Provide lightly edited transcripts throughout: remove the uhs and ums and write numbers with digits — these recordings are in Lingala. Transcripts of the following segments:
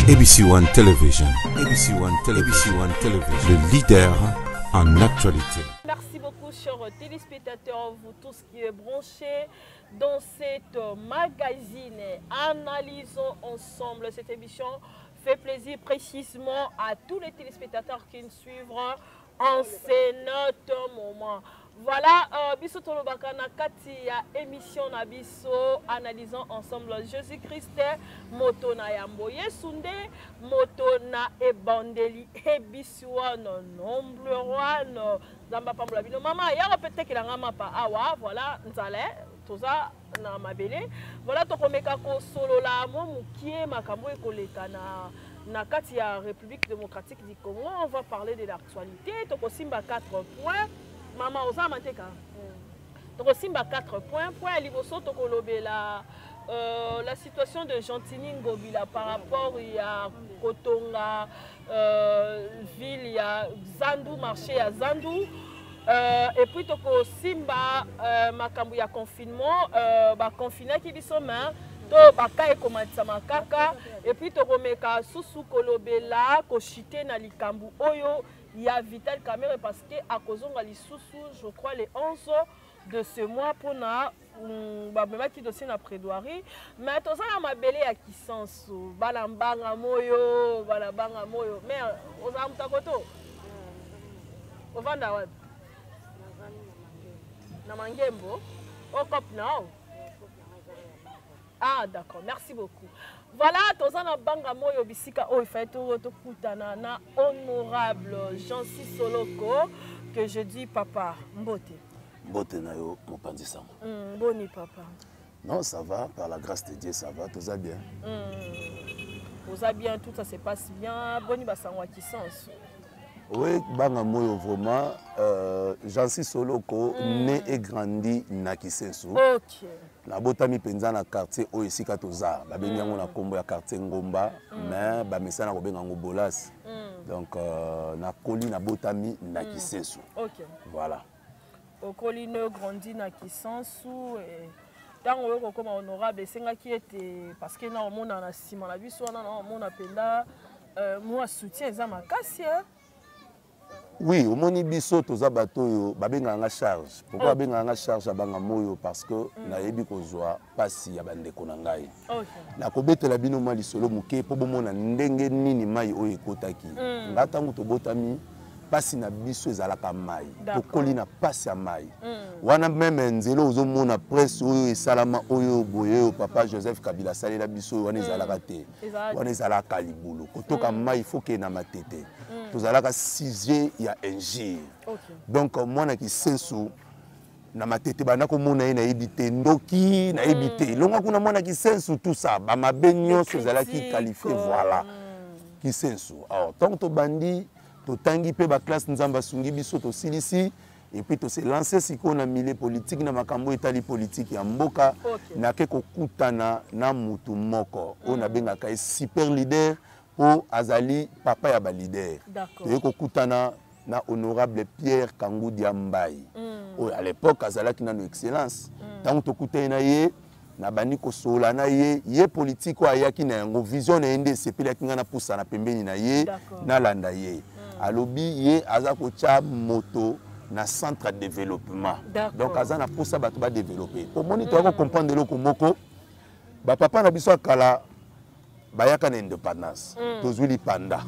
ABC One Television. ABC One Television. Le leader en actualité. Merci beaucoup, chers téléspectateurs, vous tous qui êtes branchés dans cette magazine. Analysons ensemble cette émission. Fait plaisir précisément à tous les téléspectateurs qui nous suivront en ce moment. Voilà, biso tolobaka na kati ya émission na biso analysons ensemble Jésus-Christ moto na yambo yesunde moto na ebandeli ebisiwano nombre wana zamba pambola bino mama ya peut-être qu'il a mapa awa voilà nzale toza na mabele voilà tokomeka ko solo la mo mukie makambo ekoleka na kati ya République démocratique du Congo. On va parler de l'actualité tokosimba 4 points. Maman, osa mateka. Donc, simba 4 points. Point liboso tokolobela la situation de Gentini Ngobila par rapport à Kotonga ville, il y a Zandu, marché à Zandu. Et puis toko simba makambu ya confinement, ba confiné qui biso main. To baka ekomatisa makaka. Et puis tokomeka susu kolobela ko chité na likambu oyo. Il y a Vital Caméra parce que à Kozonga Lisusu, je crois les 11 de ce mois pour na qui dossier na prédoirie mais tout ça ma belé à qui sens balambanga moyo balabanga moyo mais aux amtakoto au vanda web na mangembo au cop now. Ah d'accord, merci beaucoup. Voilà, tozana banga moyo bisika o ifeto to kutana na honorable Jean-C Soloko que je dis papa mbote. Mbote na yo mopanzi sango. Boni papa. Non, ça va par la grâce de Dieu, ça va, tout ça bien. Tout ça bien, tout ça se passe bien. Boni basango qui sens. Oui, banga moyo vraiment Jean-C Soloko né et grandi na Kisensu. OK. Na botami penza na quartier o esika toza ba bengi yango na kombo ya quartier Ngomba mais ba mesana ko benga ngo Bolas. Donc na koli na botami na Kisensu. OK. Voilà. Okoli ne grandi na Kisensu et tango yo comme honorable senga qui était parce que na mona na sima na biso na mona penda moi soutien za makasi. Oui, au moni biso toza bato yo babenga nga charge. Pourquoi babenga nga charge abanga moyo parce que na yebi kozwa pasi ya bandeko na ngai. OK. Na kobetela bino mali solo muke po bomona ndenge nini mai oyo ekotaki. Ngata nguto botami pasi na biso ezalaka mai. Tokoli na pasi ya mai. Wana meme nzelo ozomona presse oyo esalama oyo boye papa Joseph Kabila salela biso wana ezalaka te. Wana ezalaka libulu. Kotoka mai faut que na matete. Tozalaka sujet ya ingir. Donc moi na Kisensu na matete bana ko mona na ebité ndoki na ebité longa kuna mona Kisensu tout ça ba mabenyo sozalaki qualifié voilà Kisensu. Alors tant to bandi to tangi pe ba classe nzamba sungi biso to silisi et puis to se lancer siko na milieu politique na makambo etali politique ya mboka na ke ko kutana na mutu moko on a bengaka super leader o azali papa ya ba leader to ko kutana na honorable Pierre Kangou Diambai à l'époque azalaki na excellence tant to kutena ye na bani ko sola na ye politique o ayaki na yango vision na ende sepelaki ngana pusa na pembeni na ye na landa ye alobi ye azako cha moto na centre de développement donc azana pusa bato ba développer pour monitor ko comprendre loko moko ba papa na biso akala bayaka na indépendance tozuli panda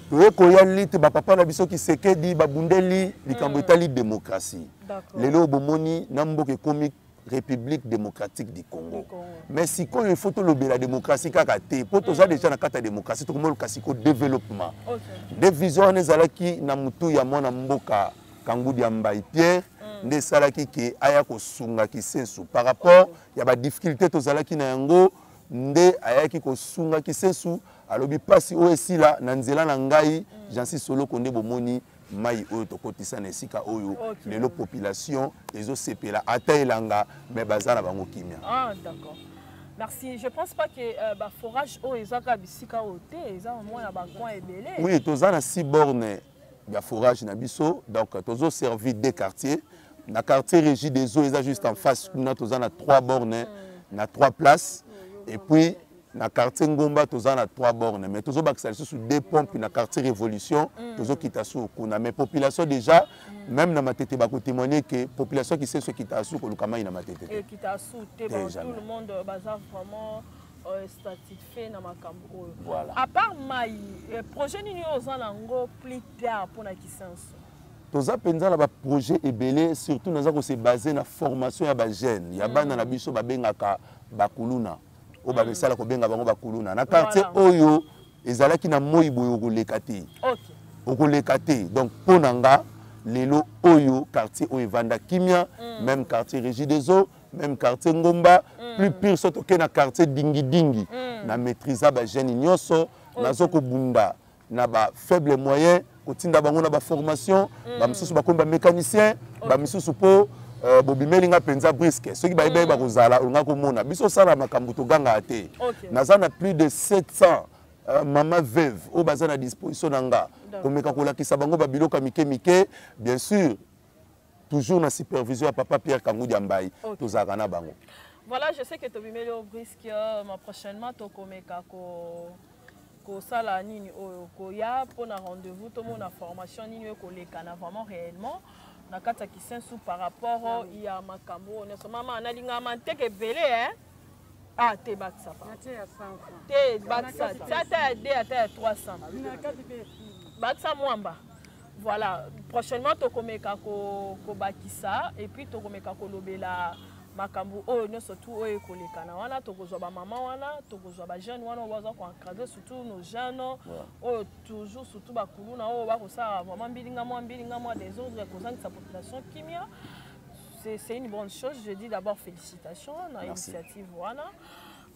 toyeko ya lite ba papa na biso ki sekedi babundeli likambo etali démocratie lelo bomoni na mboke komi République démocratique du Congo. Mais si quand il faut la démocratie kakate pour toza déjà na kata démocratie to komolo kasiko développement. Des visions nezalaki na mutu ya mwana mboka Kangou Diambai Pierre nde salaki ke aya ko sunga Kisensu par rapport ya ba difficulté tozalaki na yango nde ayaki ko sunga Kisensu alobi pasi o esila na nzela na ngai Jean-C Soloko nde bomoni mai oyo tokotisa na esika oyo lelo population ezo sepela ata elanga mais bazana bango kimia. Ah d'accord. Merci. Je pense pas que ba forage o ezaka bisika ote eza moins ba coin ebele. Oui, tozana 6 bornes ya forage na biso donc tozo servi des quartiers. Na quartier régie des eaux eza juste en face na tozana 3 bornes na 3 places et puis na quartier Ngomba toza na 3 bornes mais tozo bakisa sous 2 pompes na quartier Révolution tozo kitasu kuna mais population déjà même na matete ba ko témoigner que population qui sait ce kitasu ko lukama ina matete et kitasu tout le monde bazar vraiment satisfait na makambo. Voilà. À part mai projet nini ozana ngo plus tard pour na kisenso. Toza penza la ba projet ebelé surtout naza ko se baser na formation ya ba jeunes ya bana na biso ba bengaka bakuluna o ba besala ko benga bango bakuluna na quartier oyo ezalaki na moi boyo ko lekati. OK. Ko lekati donc ponanga lelo oyo quartier o evanda kimia même quartier Régie des Eaux même quartier Ngomba plus pire surtout que na quartier Dingi Dingi na maîtriser ba jeunes nyonso nazo ko bunda na ba faible moyen kotinda bango na ba formation ba misusu ba komba mécanicien ba misusu po bobimelinga penza brisque ceux qui ba ibe ba kozala nga ko mona biso sala makambo to ganga ate naza na plus de 700 maman veuve au baza na disposition nanga komeka kolakisa bango ba biloka mike mike bien sûr toujours na supervision à papa Pierre Kangudi Ambayi tozaka na bango. Voilà, je sais que tobimeli au brisque ma prochainement to komeka ko sala nini oyo ko ya pour na rendez-vous to mona formation nini ko lekana vraiment réellement na kata kisensu par rapport ya makambo ne so mama analinga manteke belé hein. Ah, te baksa pa. Te baksa. Ça t'a dit à 300. Baksa mwamba. Voilà, prochainement to komeka ko bakisa et puis to komeka ko lobela makambu oyo nyonso tu oyo kolekana wana tokozwa ba mama wana tokozwa ba jeune wana baza ko encadrer surtout nos jeunes oyo toujours surtout bakuluna oyo bakosala vraiment mbilinga mwa des autres kozangisa population kimia. C'est une bonne chose. Je dis d'abord félicitations à l'initiative wana.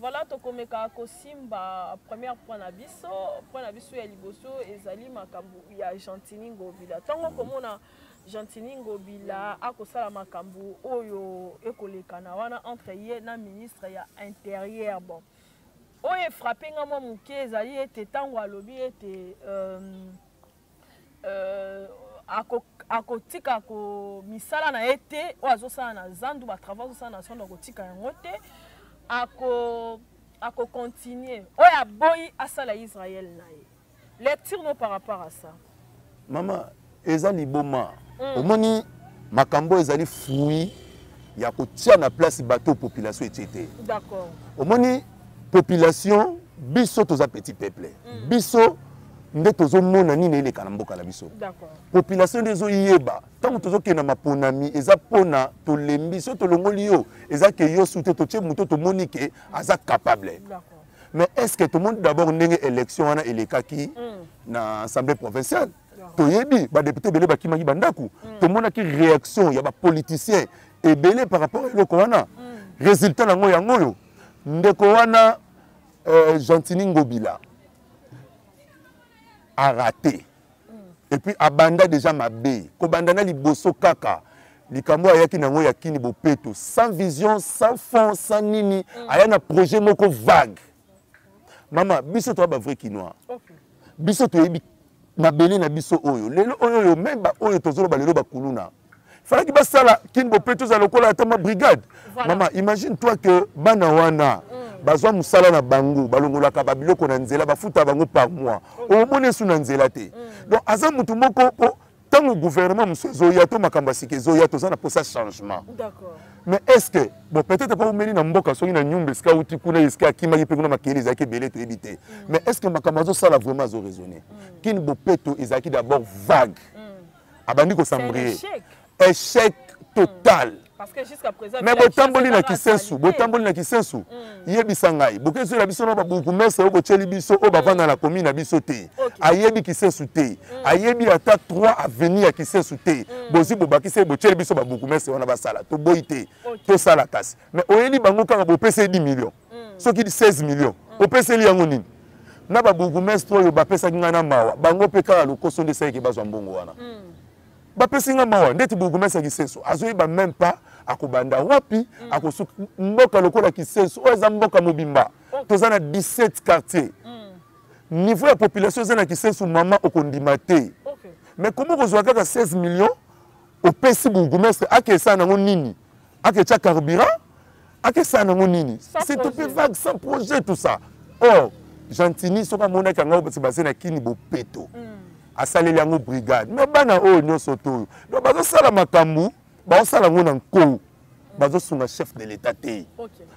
Voilà, tokomeka kosimba première point na biso ya liboso ezali makambu ya Gentini Ngobila. Tango komona Gentini Ngobila akosala makambu oyo ekolekana wana entre ye na ministre ya intérieur bon. Oyo frappé nga mo muke ezali ete tango alobi ete akotika ko misala na ete o azosala na zandu ba travail osala na sondo akotika yango te ako continuer oya boyi asala Israël na ye lecture no par rapport à ça maman ezali boma omoni makambo ezali fruit ya kotia na place bateau population etete d'accord omoni population biso toza petit peuple biso nde tozomona nini eleka na mboka na biso population nde ezoyeba ntango tozokenda maponami eza mpona tolembi so tolongoli yo eza ke yo sute totie moto tomoni ke aza capable mais est ce que tomoni d'abord ndenge élection wana elekaki na assemblée provinciale toyebi badepute ebele bakimaki bandako tomonaki réaction ya bapoliticien ebele par rapport à eloko wana résultat nango yango oyo ndeko wana Gentini Ngobila a raté et puis abanda déjà mabe ko bandana liboso kaka likambo ayaki nango yakini bopeto sans vision sans fond sans nini aya na projet moko vague mama biso to ba vrai kinois biso to yebi mabele na biso oyo lelo oyo même ba oyo tozolo ba lelo bakuluna fallait que basala kini bopeto za lokola atama brigade mama imagine toi que bana wana bazwa musala na bango balongolaka babiloko na nzela bafuta bango par mois omone su na nzela te donc aza mutu moko tango gouvernement musozo ya to makamba sikezo ya to za na posa changement d'accord mais est-ce que bon peut-être pas omeli na mboka soki na nyumba ska uti kuna iska akima yipenguna makeli zaki belé to ebité mais est-ce que makamba zo sala vraiment zo raisonner kini bopeto ezaki d'abord vague abandi ko sambrer échec total. Parce que jusqu'à présent, mais botamboli na kisensu yebisa ngai bokezo la biso na babuku mesa o bocheli biso o bavanda na commune na biso te ayebi kisensu te ayebi ata 3 avenir ya kisensu te bozi bobakise bocheli biso babuku mesa wana basala to boite to sala kasi mais oyeli bango kaka bopesa 10 millions soki 16 millions opeseli yango nini na babuku mesa oyo bapesa ngana mawa bango pe kaka lokoso nde sai ke bazwa mbongo wana bapesinga mawa ndeti bourgmestre kisenso azoyeba même pas akobanda wapi akosuka mboka lokola kisenso oyo eza mboka mobimba toza na 17 quartiers niveau ya population eza na kisenso mama okondima te mais komo kozwa kaka 16 millions opesi bourgmestre akesa nango nini aketia carburant akesa nango nini c'est tout peu vague sans projet tout ça or Gentini soka mona kanga basé na kini bopeto asaleli yango brigade mais bana oyo nyonso to donc bazosala makambu bazosala ngo na nko bazosunga chef de l'état te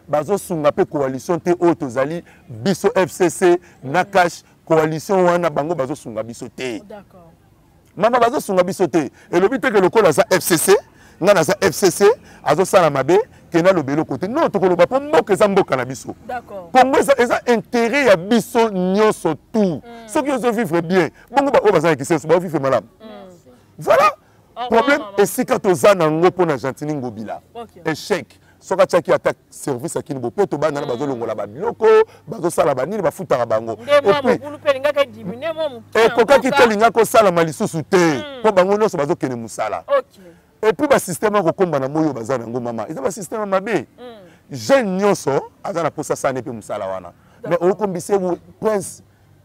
bazosunga pe coalition te oyo tozali biso FCC Nakash coalition wana bango bazosunga biso te mama bazosunga biso te elobi te ke lokola za FCC nga na za FCC azosala mabe kena lobelo côté non tokoloba po mboka eza mboka na biso Congo eza intérêt ya biso nyonso tout ceux qui osent vivre bien bongo ba o bazana kisenso ba vivre malamu voilà problème esika toza na ngo pona Gentini Ngobila échec soka tchaki attaque service akini bopeto bana na bazolongola ba biloko bazosala banini bafutaka bango et kokaki telinga ko sala malisusu te po bango nyonso bazokene musala et puis ba système ko komba na moyo bazana ngo mama eza ba système mabe jeune nyonso azana posa sana pe musala wana mais okombise prince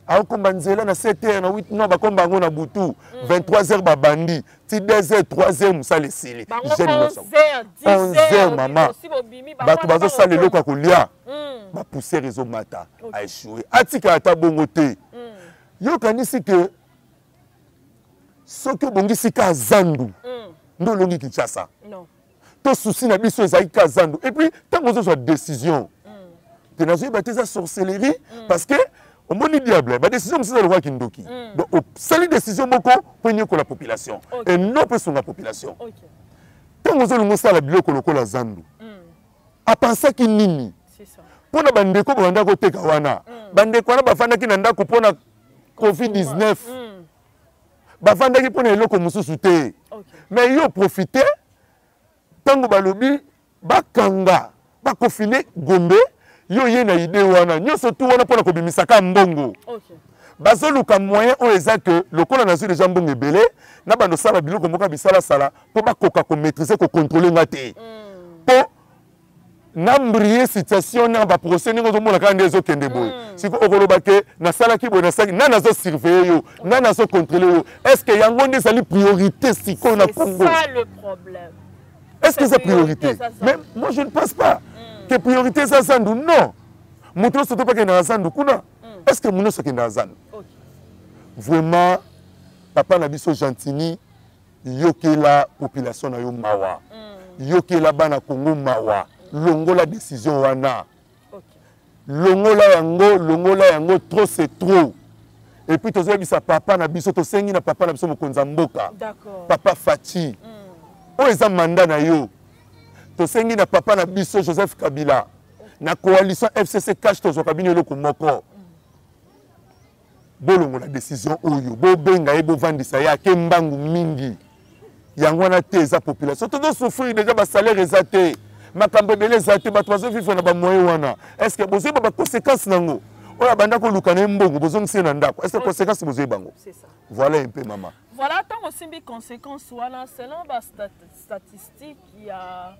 akomba nzela na 7h na 8 non bakomba ngo na butu 23h babandi ti 2h 3h musala esili jeune nyonso 11h mama bato bazosala eloko kolia ba pousser réseau mata a échoué atika ata bongo te yo kanisi que soki bongisi ka zandu ndo longi Kinshasa non to souci na biso ezali ka zandu et puis tango zo décision te nazo ba teza sorcellerie parce que au moni diable ba décision msisa le roi kindoki donc au sali décision moko ponye ko la population et non pe son la population tango zo longo sala biloko lokola zandu a penser ki nini c'est ça pona bandeko banda ko teka wana bandeko wana bafanda ki na ndako pona COVID-19 bafanda ki pona eloko mususu te mais yo profiter tango balobi bakanga bakofine Gombe yo ye na idée wana nyonso tu wana pona kobimisaka mbongo bazoluka moyen o eza que lokola nazo déjà mbongo ebele na bando sala biloko moka bisala sala po bakoka ko maîtriser ko contrôler ngate po nambrier situation na ba procès ningo zo mona kande zo kende boy siko okoloba ke na sala ki boy na sala na nazo surveiller yo na nazo contrôler yo est-ce que yango ndi sali priorité siko na Congo c'est ça le problème est-ce que c'est priorité mais moi je ne pense pas que priorité ça zandu non moto soto pas que na zandu kuna est-ce que mono soki na zandu vraiment papa na biso Gentini yokela population na yo mawa yokela bana Congo mawa longola décision wana longola yango trop c'est trop et puis tozo bisa papa na biso to sengi na papa na biso mokonza mboka papa Fachi o eza mandat na yo to sengi na papa na biso Joseph Kabila na coalition FCC cash to zokabine loko moko bolongo la décision oyo bo benga e bo vandisa ya ke mbangu mingi yango wana te eza population to do souffrir déjà ba salaire ezate makambo belé ezate ba tozo vivre na ba moyen wana est-ce que bozo ba conséquences nango oya banda ko lukana mbongo bozo ngise na ndako est-ce que conséquences bozo bango c'est ça voilà un peu maman voilà tant aussi des conséquences wana selon ba statistiques il y a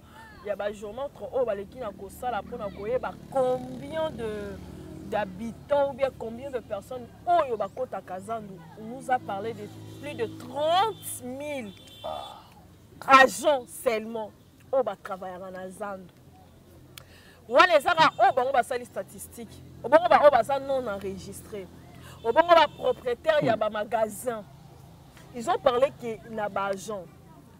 ba géomètre o baleki na ko sala pona koyeba combien d'habitants ou bien combien de personnes oyo bakota Kazandu nous a parlé de plus de 30 000 agents seulement au ba travailler na Zandu wana ezaka o bango basali statistique o bango ba o basa non enregistré o bango ba propriétaire ya ba magasin ils ont parlé que na ba agent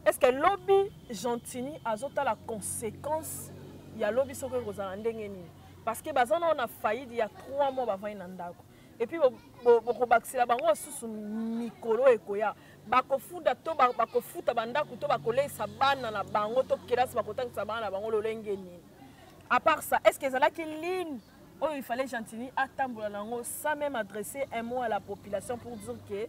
est-ce que lobby Gentini azota la conséquence ya lobby soke kozala ndenge nini parce que bazana on a failli il y a 3 mois avant inandako et puis boko bakisela bango susu mikolo ekoya bakofuda to bakofuta bandako to bakolesa bana na bango to kelasi bakotangisa bana na bango lolenge nini à part ça est-ce que ezalaki ligne oh il fallait Gentini atambola nango sans même adresser un mot à la population pour dire que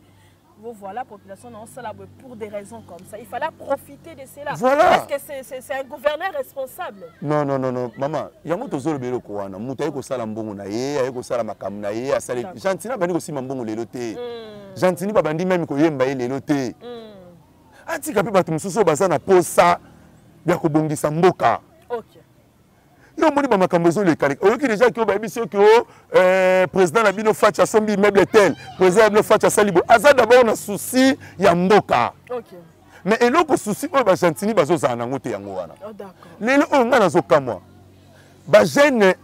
vous voilà, la population non ça pour des raisons comme ça. Il fallait profiter de cela. Voilà. Est-ce que c'est un gouverneur responsable? Non, maman. Il y a beaucoup de choses qui sont là. Mouta eko sala mbongo na ye, eko sala makamu na ye, asali. Gentini bandi ko sima mbongo lelo te. Gentini ba bandi même ko yemba ye lelo te. Antika pe batu mususu baza na posa ya ko bongisa mboka. OK. Yo moni ba makambo zo le kale. Oyoki déjà ki o ba biso ki o président na bino Facha sombi immeuble tel. Président na Facha salibo. Aza d'abord na souci ya mboka. OK. Mais eloko souci o ba Gentini bazo za na ngote yango wana. Oh d'accord. Lelo o nga na zo kamwa. Ba jeune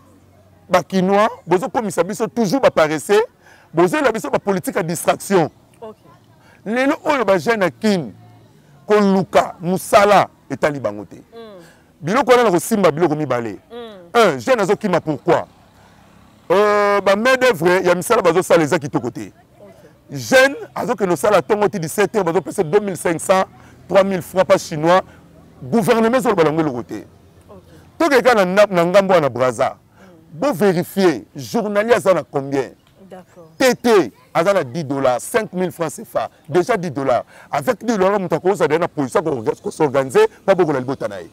bakinois bozo komisa biso toujours baparesse bozo la biso ba politique à distraction. Lelo oyo ba jeune kin koluka musala etali bango te. Biloko na ko simba biloko mibale. Un jeune azokima pourquoi? Ba main d'œuvre ya misala bazo sala ezaki to côté. Jeune azoke no sala tongo ti 17 heures bazo passer 2500 3000 francs par chinois gouvernement sur balongo le côté. To quelqu'un na ngambo na Braza. Bo vérifier journalier ça na combien? D'accord. TT azana $10, 5000 francs CFA, déjà $10. Avec $10 on t'a cause na position pour s'organiser pas beaucoup la libotanaï.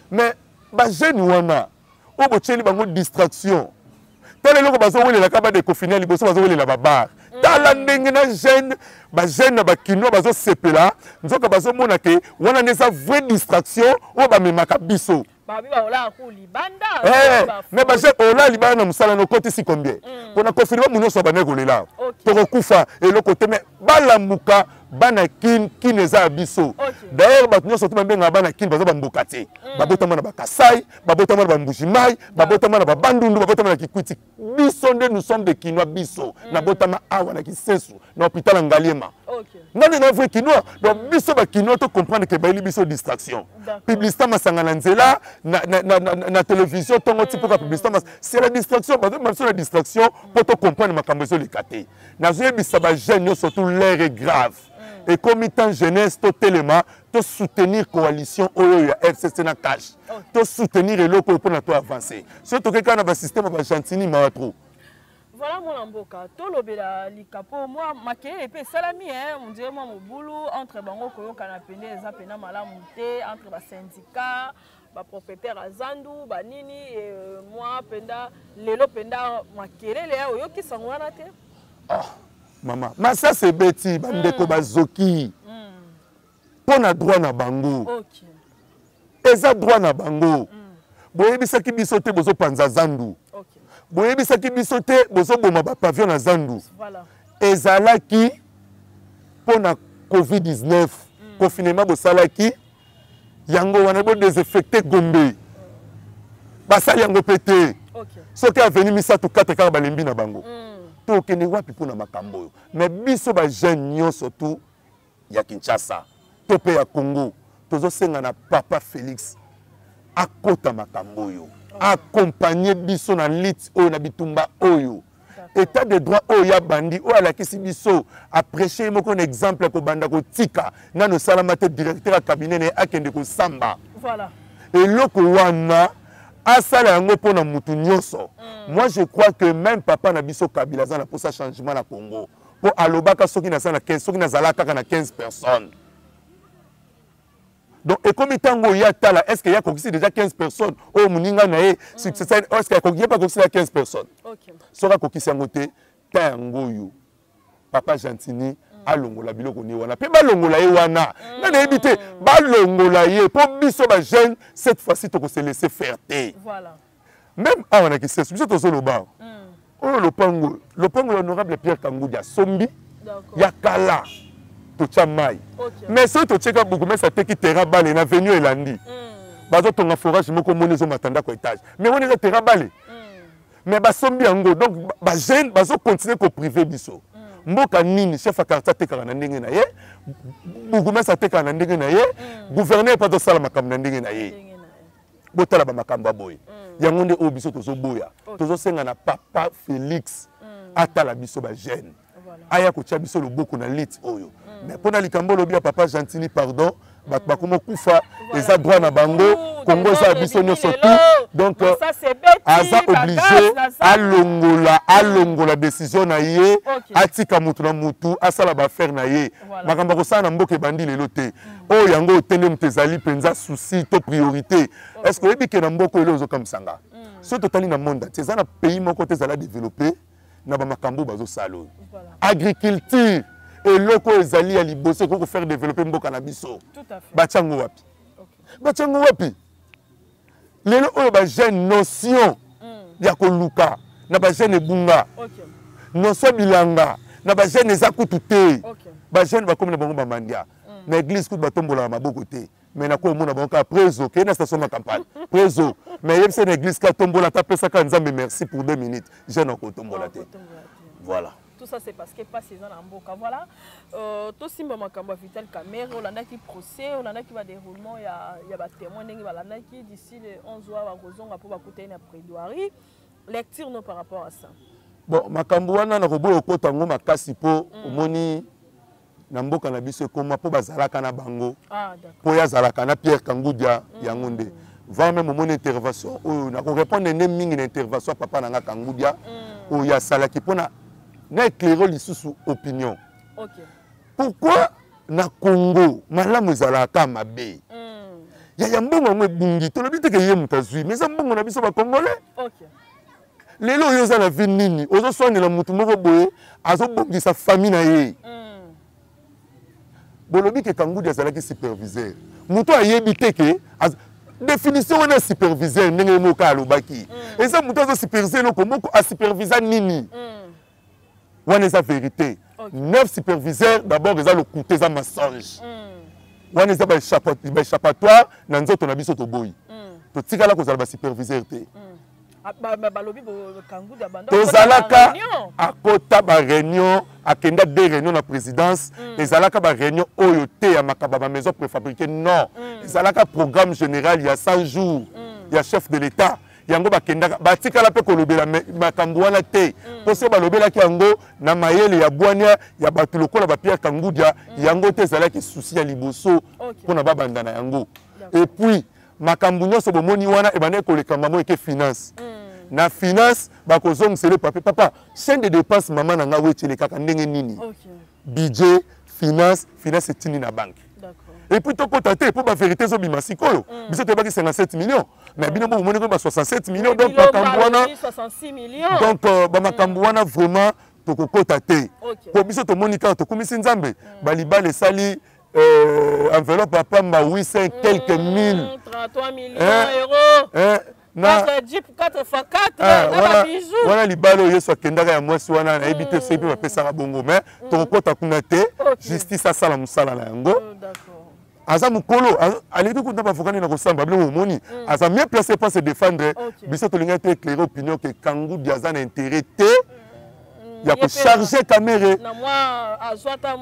Mais ba jeune wana o bo tcheli bango distraction. Tele loko bazo wele la kaba de confiné liboso bazo wele la babar. Tala ndenge na jeune ba jeune ba kino bazo sepela nzoka bazo mona ke wana neza vraie distraction o ba memaka biso. Babi ba ola ko libanda. Mais ba jeune ola libanda na musala no côté si combien. Pona confirmer muno so bana golela. To kufa et le côté mais bala muka bana kin kineza biso. D'ailleurs ba tunyo surtout benga bana kin bazo bambukati. Babota mana ba Kasai, babota mana ba Mbujimai, babota mana ba Bandundu, babota mana Kikwiti. Biso nde nous sommes des Kinois biso. Na botama awa na Kisesu, na hôpital Ngaliema. Nani na vrai Kinois, donc biso ba Kinois to comprendre que ba ili biso distraction. Publicité masangana nzela na télévision tongo tipo ka publicité c'est la distraction, même sur la distraction pour te comprendre makambo zo likate. Na zo yebisa ba jeune surtout l'air est grave. Et comme étant jeunesse, to téléma, to soutenir coalition oyo ya FCC na cash. To soutenir le loko pour na to avancer. Surtout que quand on va système ba Chantini ma trop. Voilà mon amboka. To lobela likapo moi makele et salami hein, on dirait moi mon boulot entre bango koyo kanapende eza pena malamu te entre ba syndicat, ba propriétaire azandu, ba nini et moi penda lelo penda makele le oyo ki sangwana te. Ah. Maman, mais ça c'est bêti, bandeko bazoki. Pona droit na bango. OK. Eza droit na bango. Boyebisa ki bisote bozo panza zandu. OK. Boyebisa ki bisote bozo boma ba pavillon na zandu. Voilà. Ezala ki pona COVID-19, confinement bosalaki yango wana bo désinfecter Gombe. Basali yango pété. OK. Soki a venu misatu 4 ka balembi na bango. To kene wapi pona makambo. Mais biso ba jeune nyo surtout ya Kinshasa, to pe ya Congo, tozo senga na papa Félix akota makambo yo. Accompagner biso na lit o na bitumba oyo. État de droit o ya bandi o ala kisi biso a prêcher moko un exemple ko banda ko tika na no salamate directeur à cabinet ne akende ko samba. Voilà. Et loko wana asala yango pona mutu nyoso. Moi je crois que même papa na biso Kabila za na pour ça changement na Congo. Pour alobaka soki na sana 15 soki na zalaka na 15 personnes. Donc et comme tango ya tala est-ce qu'il y a kokisi déjà 15 personnes o muninga na e est-ce qu'il y a pas kokisi 15 personnes. OK. Sora kokisi yango te tango yo. Papa Gentini alongola biloko ni wana pe balongola ye wana na na ebité balongola ye pour biso ba jeune cette fois-ci to ko se laisser faire te. Voilà. Même avant na kisi biso to solo ba. Oh le pango l'honorable Pierre Kangoudi a sombi ya kala to chamai. Mais so to cheka beaucoup mais ça te ki terra balé na venu elandi. Bazo tonga forage moko monezo matanda ko étage. Mais on est terra balé. Mais ba sombi yango donc ba jeune bazo continuer ko privé biso. Mboka nini chef akarta tekaka na ndenge na ye bugumesa tekaka na ndenge na ye gouverneur pas to sala makambo na ndenge na ye botala ba makambo boye yango nde o biso tozo boya tozo senga na papa Félix atala biso ba jeune aya ko tia biso loboko na lit oyo mais pona likambo lobi ya papa Gentini pardon ba komo kufa eza droit na bango Congo za biso nyonso tout donc aza obligé alongola décision na ye atika mutu na mutu asala ba faire na ye makambo ko sana mboke bandi lelo te o yango otende mutezali penza souci to priorité est-ce que ebi ke na mboko ele ozo kamsanga so totali na monde c'est na pays moko tezala développer na ba makambo bazo salo agriculture et loko ezali ya liboso ko faire développer mboka na biso bachango wapi bachango wapi lelo oyo ba jeune notion ya koluka na ba jeune ebunga notion bilanga na ba jeune eza kutu te ba jeune ba comme na bango ba mandia na église kutu batombola maboko te mais na ko mona banka prezo ke na station ma campagne prezo mais yebse na église ka tombola ta pesa ka nzambe merci pour 2 minutes je na ko tombola te voilà tout ça c'est parce que pas ces ans en boka voilà tout simba makambo Vital Kamerhe on a qui procès on a qui va déroulement il y a ba témoin ndenge balanda qui d'ici le 11 wa ba kozonga pour ba kutena na plaidoirie lecture no par rapport à ça bon makambo wana na koboyo kotango makasi po omoni na mboka na biso ekoma po bazalaka na bango po yazalaka na Pierre Kangudia yango nde va même mon intervention na ko répondre ne mingi na intervention papa na nga Kangudia o ya salaki pona na éclairer lisusu opinion. OK. Pourquoi na Congo malamu ezalaka mabe? Ya mbongo mwe bungi to lobi te ke ye mutazui mais za mbongo na biso ba congolais. OK. Lelo yo za na vie nini ozo soanela mutu moko boye azo bongisa famille na ye. Bolobi ke Kangudia azalaki superviseur. Mutu ayebi te ke définition wana superviseur ndenge moka alobaki. Eza mutu azo superviser loko moko a superviseur nini? Wana eza vérité. 9 superviseurs d'abord eza le côté eza mensonge. Wana eza ba échappatoire na nzoto na biso to boyi. To tikala ko zala ba superviseur te. Tozalaka akota ba réunion akenda des réunions na présidence ezalaka ba réunion oyo te ya makaba ba maison préfabriquée non ezalaka programme général il y a 100 jours il y a chef de l'état yango bakendaka batikala pe kolobela makambo wana te po se balobelaki yango na mayele ya bwania ya bato lokola ba Pierre Kangudia yango te ezalaki souci ya liboso pona babanda na yango et puis makambo nyonso bomoni wana ebane koleka mamo eke finance na finance bakozongisele papa chaîne de dépenses maman na nga wetele kaka ndenge nini budget finance etini na banque et puis to kotate pour ba vérité zo bima sikoyo biso te baki 57 millions mais bino bo moni ko ba 67 millions donc makambo wana 66 millions donc ba makambo wana vraiment to kotate po biso to monika to komisi nzambe balibale sali enveloppe papa ma 800 quelques mille 33 millions euros na Jeep 4x4 wana libalo yeso akendaka ya mwasi wana na ebite sepi bapesaka bongo mais to kota kuna te justice asala musala na yango aza mukolo aleki kuna bavokani na kosamba biloko omoni aza mieux placé pour se défendre biso tolinga te éclairer opinion que Kangudia aza na intérêt te ya kocharger Kamerhe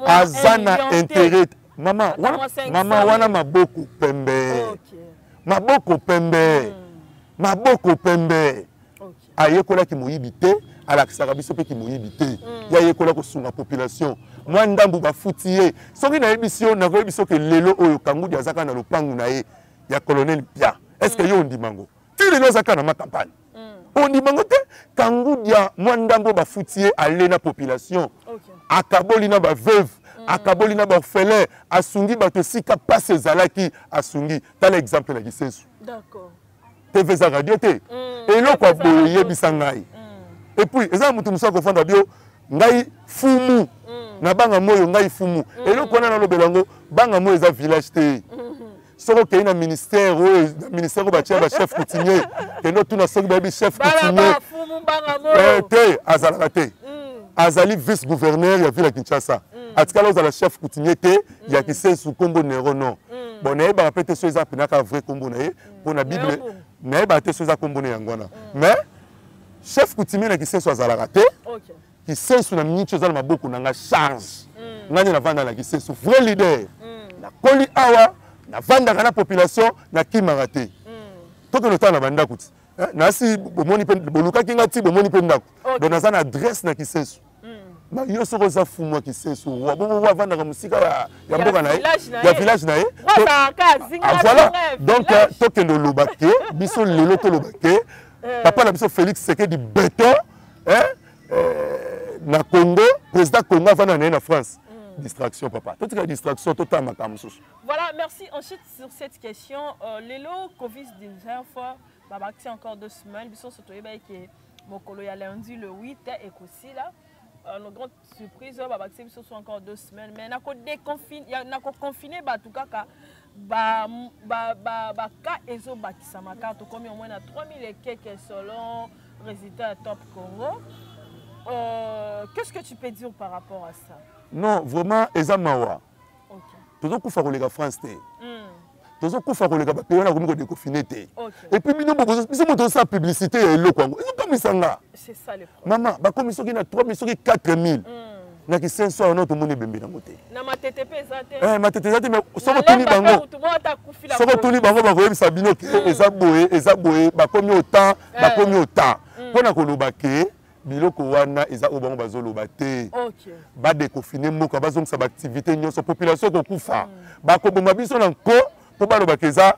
aza na intérêt mama wana maboko ayekolaki moyibi te alakisaka biso mpe kimoyibi te ya yekola kosunga population mwa ndambu bafuti ye soki nayebi si yo nakoyebi soki lelo oyo Kangudia azaka na lopangu na ye ya colonel Pia est-ce que yo ondimango ti lelo azaka na makampagne ondimango te Kangudia mwa ndambu bafuti ye ale na population akaboli na baveuve akaboli na baorphelin asungi bato esika pasi ezalaki asungi tala exemple na Kisensu TV za radio te eloko aboye yebisa ngai et puis eza mutu musa ko fanda bio ngai fumu na banga moyo ngai fumu eloko wana na lobelango banga moyo eza village te soko ke na ministère ba tia ba chef coutumier kendo tuna soki ba chef coutumier te azalaka te azali vice gouverneur ya ville ya Kinshasa atikala ozala chef coutumier te ya Kisensu kombo nero non bon nayeba pe te so eza penaka vrai kombo na ye pona bible nayeba te so eza kombo na yango wana mais chef coutumier na Kisensu azalaka te Kisensu na minute ozala maboko na nga charge ngani na vanda na Kisensu vrai leader na koli awa na vanda na population na kimaka te toto le temps na banda kuti nasi bomoni pe bolukaki ngati bomoni pe ndako donc naza na adresse na Kisensu ma yo soko za fumu Kisensu wa bongo wa vanda ka musika ya mboka na ye ya village na ye voilà donc tokendo lobake biso lelo to lobake papa na biso Félix Tshisekedi béton na Congo président Congo vanda na France distraction papa toute la distraction total makambo soso. Voilà, merci. Ensuite sur cette question lelo Covid-19 babaki encore 2 semaines biso soto yeba ke mokolo ya lundi le 8 et aussi là nos grandes surprises babaki biso sont encore 2 semaines mais na ko déconfiner na ko confiner ba tout cas ba cas ezo bakisa makato comme au moins na 3000 et quelques selon résultats Top Congo. Qu'est-ce que tu peux dire par rapport à ça? Non, vraiment eza mawa. OK. Toujours kufa kolega France te. tozo kufa koleka ba période na komi ko déconfiné té. Et puis bino biso moto sa publicité ya eloko yango. Ils ont comme isanga. C'est ça le problème. Maman, ba komi soki na 3000 soki 4000. Na ki 500 na to moni bembe na moté. Na matete pe zate. Matete zate mais soko tuni bango. Soko tuni bango ba koyebisa bino ke eza boye ba komi autant, ba komi autant. Pona koloba ke biloko wana eza o bango bazoloba te. Ba déconfiner moka bazongisa ba activité nyonso population ko kufa. Ba ko bomba biso na nko po ba loba ke eza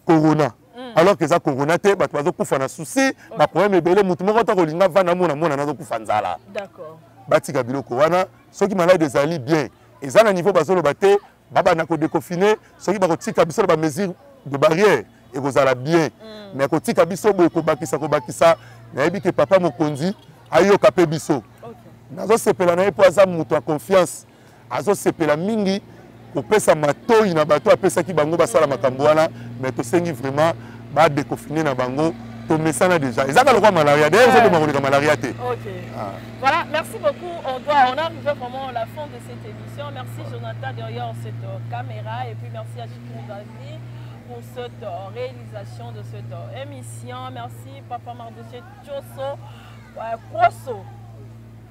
corona. Alors que eza corona te ba bazo kufa na souci, ba problème ebele mutu moko ta kolinga vana mona nazo kufa nzala. D'accord. Batika biloko wana soki malade ezali bien eza na niveau bazoloba te baba na ko déconfiner soki ba kotika biso ba mesure de barrière et kozala bien mais kotika biso boye ko bakisa na yebi ke papa mokonzi ayoka pe biso nazo sepela na epo aza mutu a confiance azo sepela mingi kopesa matoi na bato apesa ki bango basala makambo wana mais to sengi vraiment ba déconfiner na bango to mesana déjà ils ont le malaria d'ailleurs ils ont le malaria té. Voilà, merci beaucoup. On arrive vraiment à la fin de cette émission. Merci Jonathan derrière cette caméra et puis merci à Chikou Gazi pour cette réalisation de cette émission. Merci Papa Mardoché Tchoso Kroso.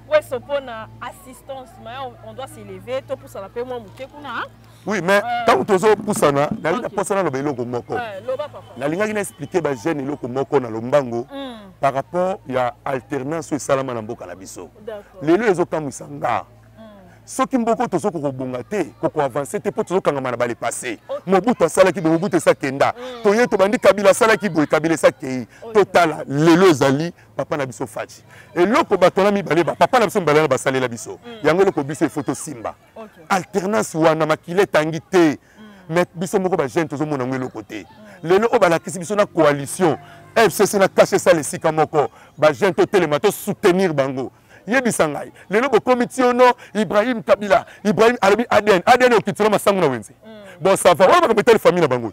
Ouais, c'est pour l'assistance, mais on doit s'élever. Tout pour ça, la paix, moi, oui, mais tant que tu pour ça, la ligne pour ça, la ligne qui expliqué ba jeune loko moko na lombango par rapport il y a alternance et salama na mboka na biso. Lelo ezokamwisanga. Soki mboko tozo ko bongate ko avancer te po tozo kangama na bale passé. Mobutu sala ki mobutu sa kenda. To yeto bandi kabila sala ki boy kabila sa kei. Total lelo zali papa na biso fachi. Et loko batona mi baleba papa na biso balana basale la biso. Yango loko biso photo simba. Alternance wana makile tangi te. Mais biso moko ba jeune tozo mona ngelo côté. Lelo o bala kisi biso na coalition. FCC na caché ça les sika moko. Ba jeune to telema to soutenir bango. Yebisangai. Lelo bo commission Ibrahim Kabila, Ibrahim Arabi ADN au kitilo masangu na wenze. Bon ça va. On va mettre les familles na bango.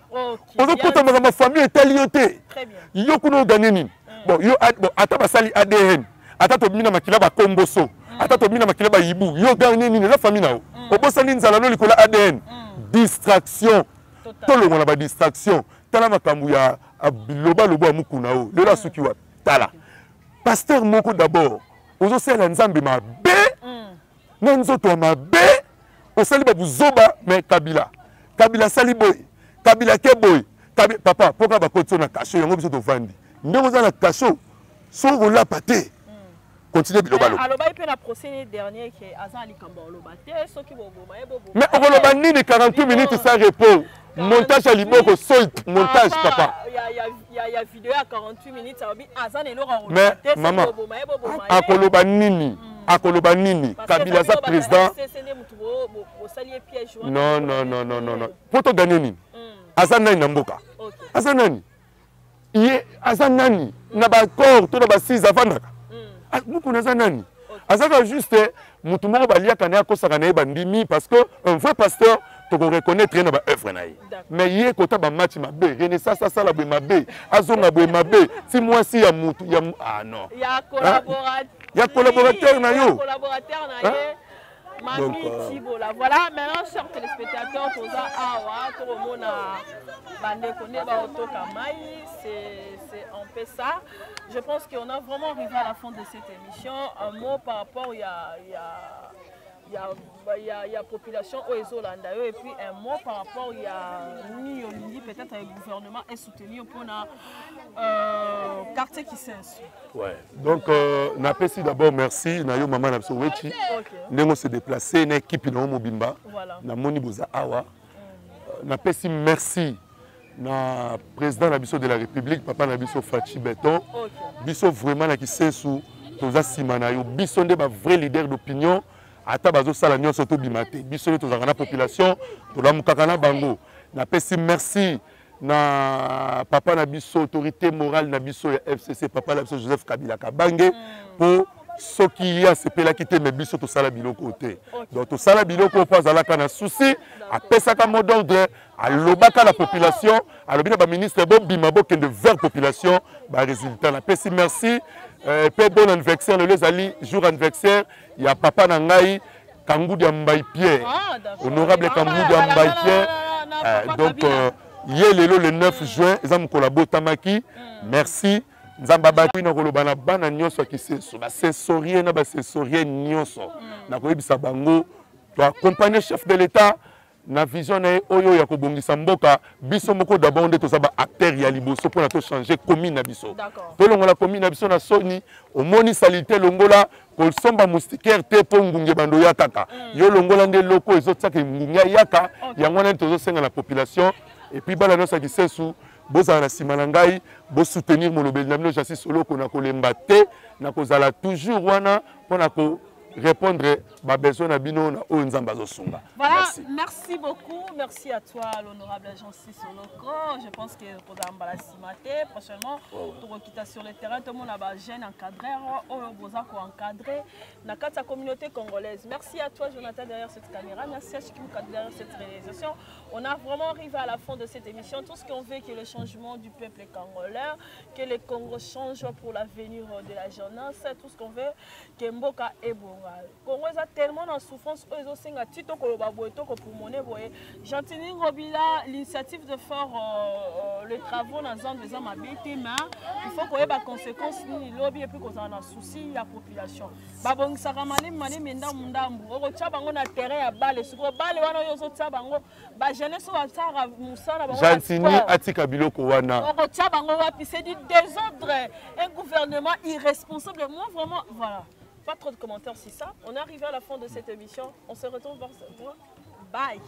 Ozo kota ma famille est alliée. Très bien. Yo kuno gagner nini? Bon yo ata basali ADN. Ata to mina makila ba komboso. Ata to mina makila ba yibu. Yo gagner nini la famille na o. Obosani nzala no likola ADN. Distraction. Tout le monde a une distraction. Tala makambu ya loba lobo mukuna o. Le la suki wa tala. Pasteur moko d'abord. Ozo sala nzambe mabe. Na nzoto mabe. Osali ba buzoba mais Kabila. Kabila sali boy. Kabila ke boy. Papa, pourquoi ba kotso na kasho yango biso to vandi. Ndeko za na kasho. So rola pate. Continuez biloba lo. Aloba ipe na procès dernier qui Azan Ali Kamba oloba te soki boboma e boboma. Mais oloba nini 48 minutes sans repos. Montage à l'iboko solde montage papa. Il y a vidéo à 48 minutes ça obi Azan et Laurent oloba mais maman akoloba nini akoloba nini Kabila za président. Non. Poto gagner nini? Azan nani na mboka. Azan nani? Iye Azan nani na ba corps to na ba 6 avandaka. Muku na nani? Azaka juste mutu moko baliaka na kosaka na bandimi parce que un vrai pasteur tu reconnaître na ba œuvre na ye. Mais yé kota ba match mabe, renaissance ça la mabe, azonga boy mabe, si moi si ya mutu ya non. Il y a collaborateur na yo. Collaborateur na ye. Mami Tibola. Voilà, maintenant chers téléspectateurs, posa awa to mona bande connaît ba otoka mai, c'est un peu ça. Je pense qu'on a vraiment arrivé à la fin de cette émission. Un mot par rapport il y a population au Ezolanda et puis un mot par rapport il y a Niolindi peut-être avec le gouvernement est soutenu pour un quartier qui s'inscrit. Ouais. Donc n'a pas si d'abord merci nayo maman na Sowechi. Nengo se déplacer na équipe na Mobimba. Na moni boza awa. N'a pas si merci na président na biso de la République papa na biso Fachi Beton. Biso vraiment na ki sensu toza simana yo biso nde ba vrai leader d'opinion. Ata bazo sala nyonso to bimate biso to zanga na population to la mukaka na bango na pesi merci na papa na biso autorité morale na biso ya FCC papa na biso Joseph Kabila Kabange pour soki ya sepela kite me biso to sala biloko te donc to sala biloko pa zalaka na souci apesaka mot d'ordre alobaka la population alobina ba ministre bo bima bo kende vers population ba résultat na pesi merci. Peu bon anniversaire, le Zali, jour anniversaire, il y a papa Nangaï, Kangoudi Ambaï Pierre. Honorable Kangoudi Ambaï Pierre. Donc yelelo le 9 juin eza mokolo botamaki. Merci. Nzamba batu na kolobana bana nyonso ki seso ba sensorien na ba sensorien nyonso na koyebisa bango to accompagner chef de l'état na vision na oyo ya kobongisa mboka biso moko d'abord nde to saba acteur ya liboso pour na to changer commune na biso to longola commune na biso na soni omoni salité longola ko somba moustiquaire te po ngunge bando ya kaka yo longola nde loko ezotsaka ngunga yaka yango na to zo senga la population et puis bala no sa ki sesu bozala na sima na ngai bo soutenir molobeli na bino jasi solo ko na kolemba te na kozala toujours wana pona ko répondre à besoin de bino na onzamba zosunga. Voilà, merci beaucoup, merci à toi l'honorable Jean Sissoloko. Je pense que pour Zambala Simate prochainement pour quitter sur le terrain tout le monde a ba jeune encadreur ou boza ko encadrer na kata communauté congolaise. Merci à toi Jonathan derrière cette caméra, merci à Chikimu derrière cette réalisation. On a vraiment arrivé à la fin de cette émission. Tout ce qu'on veut que le changement du peuple congolais, que le Congo change pour l'avenir de la jeunesse, tout ce qu'on veut que Mboka est bon. Congo est tellement en souffrance, ils ont un titre pour monnaie. J'entends Robila l'initiative de faire les travaux dans un des hommes habités, mais il faut qu'on ait des conséquences ni lobby et puis qu'on a un souci la population. Babong Saramani mani menda mundambu. Oro tchabango na terrain à balle. Sur balle wana yozo tchabango. Ba jeunesse wa tsara musala bango. Jantini atika biloko wana. Oro tchabango wapi c'est du désordre. Un gouvernement irresponsable. Moi vraiment voilà. Pas trop de commentaires sur ça. On est arrivé à la fin de cette émission. On se retrouve dans ce mois. Bye.